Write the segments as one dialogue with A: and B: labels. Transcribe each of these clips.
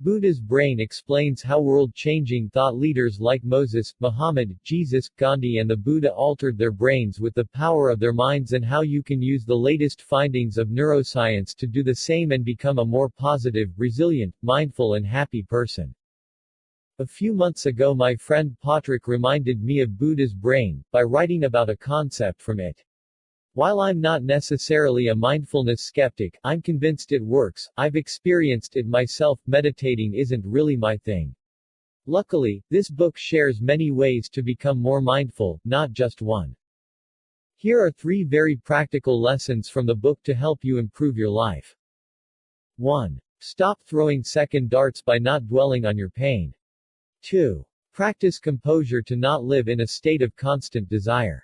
A: Buddha's brain explains how world-changing thought leaders like Moses, Mohammed, Jesus, Gandhi and the Buddha altered their brains with the power of their minds, and how you can use the latest findings of neuroscience to do the same and become a more positive, resilient, mindful and happy person. A few months ago my friend Patrik reminded me of Buddha's brain, by writing about a concept from it. While I'm not necessarily a mindfulness skeptic, I'm convinced it works. I've experienced it myself. Meditating isn't really my thing. Luckily, this book shares many ways to become more mindful, not just one. Here are 3 very practical lessons from the book to help you improve your life. 1. Stop throwing second darts by not dwelling on your pain. 2. Practice composure to not live in a state of constant desire.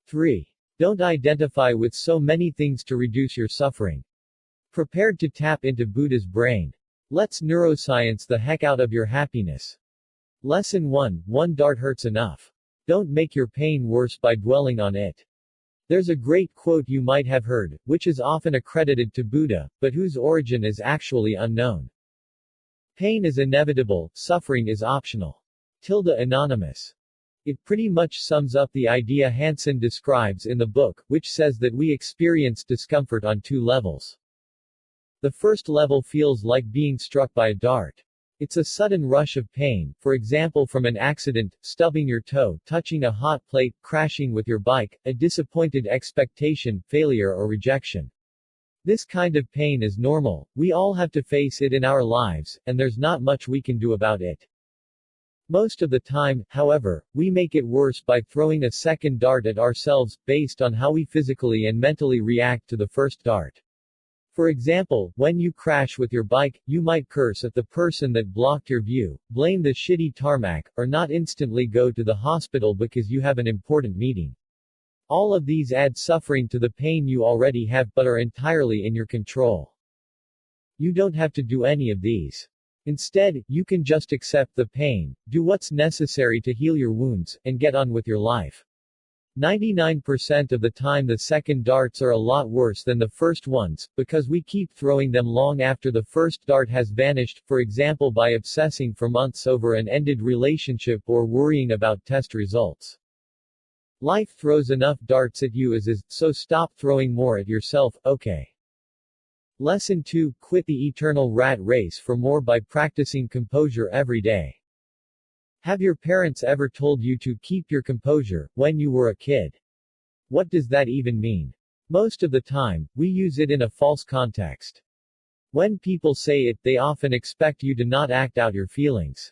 A: 3. Don't identify with so many things to reduce your suffering. Prepared to tap into Buddha's brain. Let's neuroscience the heck out of your happiness. Lesson 1. One dart hurts enough. Don't make your pain worse by dwelling on it. There's a great quote you might have heard, which is often accredited to Buddha, but whose origin is actually unknown. Pain is inevitable, suffering is optional. Anonymous. It pretty much sums up the idea Hansen describes in the book, which says that we experience discomfort on 2 levels. The first level feels like being struck by a dart. It's a sudden rush of pain, for example from an accident, stubbing your toe, touching a hot plate, crashing with your bike, a disappointed expectation, failure or rejection. This kind of pain is normal, we all have to face it in our lives, and there's not much we can do about it. Most of the time, however, we make it worse by throwing a second dart at ourselves, based on how we physically and mentally react to the first dart. For example, when you crash with your bike, you might curse at the person that blocked your view, blame the shitty tarmac, or not instantly go to the hospital because you have an important meeting. All of these add suffering to the pain you already have, but are entirely in your control. You don't have to do any of these. Instead, you can just accept the pain, do what's necessary to heal your wounds, and get on with your life. 99% of the time the second darts are a lot worse than the first ones, because we keep throwing them long after the first dart has vanished, for example by obsessing for months over an ended relationship or worrying about test results. Life throws enough darts at you as is, so stop throwing more at yourself, okay? Lesson 2. Quit the eternal rat race for more by practicing composure every day. Have your parents ever told you to keep your composure, when you were a kid? What does that even mean? Most of the time, we use it in a false context. When people say it, they often expect you to not act out your feelings.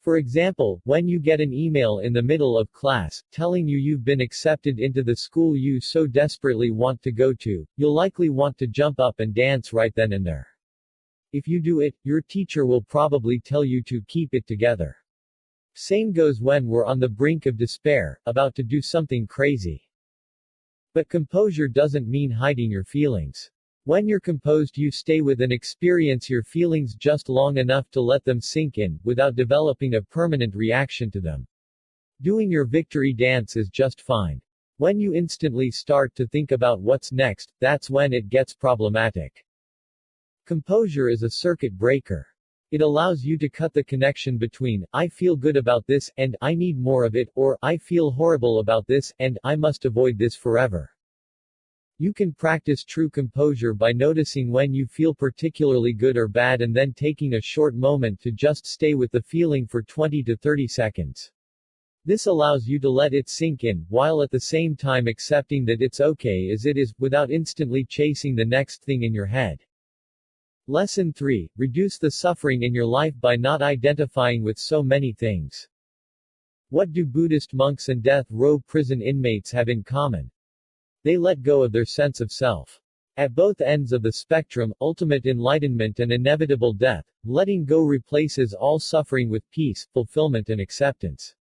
A: For example, when you get an email in the middle of class, telling you you've been accepted into the school you so desperately want to go to, you'll likely want to jump up and dance right then and there. If you do it, your teacher will probably tell you to keep it together. Same goes when we're on the brink of despair, about to do something crazy. But composure doesn't mean hiding your feelings. When you're composed, you stay with and experience your feelings just long enough to let them sink in, without developing a permanent reaction to them. Doing your victory dance is just fine. When you instantly start to think about what's next, that's when it gets problematic. Composure is a circuit breaker. It allows you to cut the connection between, I feel good about this, and, I need more of it, or, I feel horrible about this, and, I must avoid this forever. You can practice true composure by noticing when you feel particularly good or bad and then taking a short moment to just stay with the feeling for 20 to 30 seconds. This allows you to let it sink in, while at the same time accepting that it's okay as it is, without instantly chasing the next thing in your head. Lesson 3. Reduce the suffering in your life by not identifying with so many things. What do Buddhist monks and death row prison inmates have in common? They let go of their sense of self. At both ends of the spectrum, ultimate enlightenment and inevitable death, letting go replaces all suffering with peace, fulfillment and acceptance.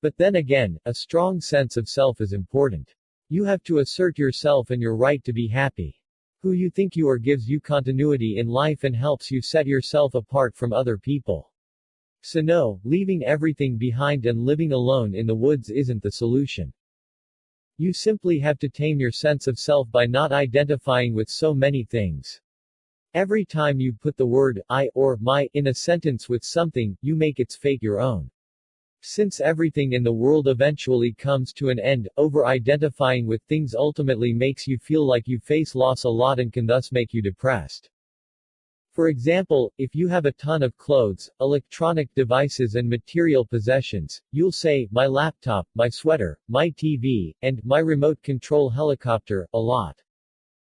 A: But then again, a strong sense of self is important. You have to assert yourself and your right to be happy. Who you think you are gives you continuity in life and helps you set yourself apart from other people. So no, leaving everything behind and living alone in the woods isn't the solution. You simply have to tame your sense of self by not identifying with so many things. Every time you put the word I or my in a sentence with something, you make its fate your own. Since everything in the world eventually comes to an end, over-identifying with things ultimately makes you feel like you face loss a lot and can thus make you depressed. For example, if you have a ton of clothes, electronic devices and material possessions, you'll say, my laptop, my sweater, my TV, and my remote control helicopter, a lot.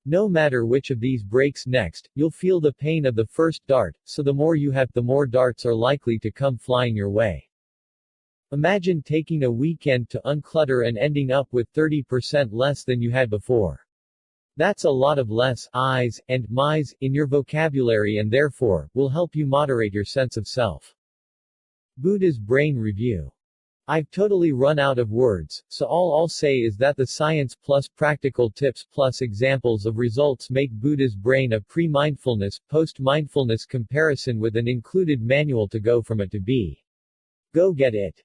A: No matter which of these breaks next, you'll feel the pain of the first dart, so the more you have, the more darts are likely to come flying your way. Imagine taking a weekend to unclutter and ending up with 30% less than you had before. That's a lot of less I's and my's in your vocabulary and therefore, will help you moderate your sense of self. Buddha's Brain Review. I've totally run out of words, so all I'll say is that the science plus practical tips plus examples of results make Buddha's Brain a pre-mindfulness, post-mindfulness comparison with an included manual to go from A to B. Go get it.